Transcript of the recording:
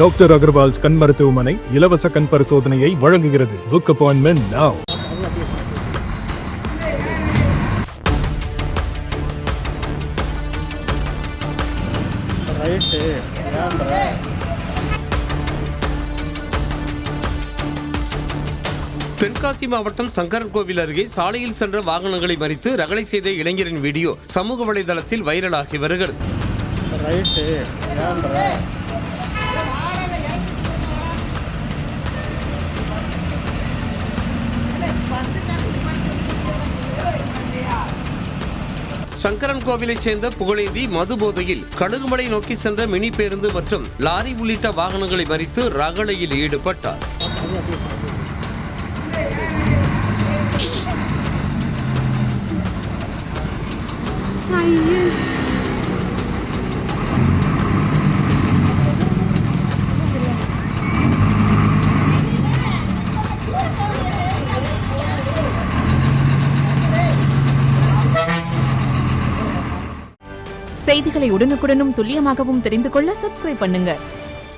Doctor Agarwal's கண் மருத்துவமனை இலவச கண் பரிசோதனையை வழங்குகிறது. Book appointment now. தென்காசி மாவட்டம் சங்கரன்கோவில் அருகே சாலையில் சென்ற வாகனங்களை மறித்து ரகளை செய்த இளைஞரின் வீடியோ சமூக வலைதளத்தில் வைரலாகி வருகிறது. சங்கரன்கோவிலைச் சேர்ந்த புகழேந்தி மது போதையில் கழுகுமலை நோக்கி சென்ற மினி பேருந்து மற்றும் லாரி உள்ளிட்ட வாகனங்களை மறித்து ரகளையில் ஈடுபட்டார். செய்திகளை உடனுக்குடனும் துல்லியமாகவும் தெரிந்து கொள்ள சப்ஸ்கிரைப் பண்ணுங்க.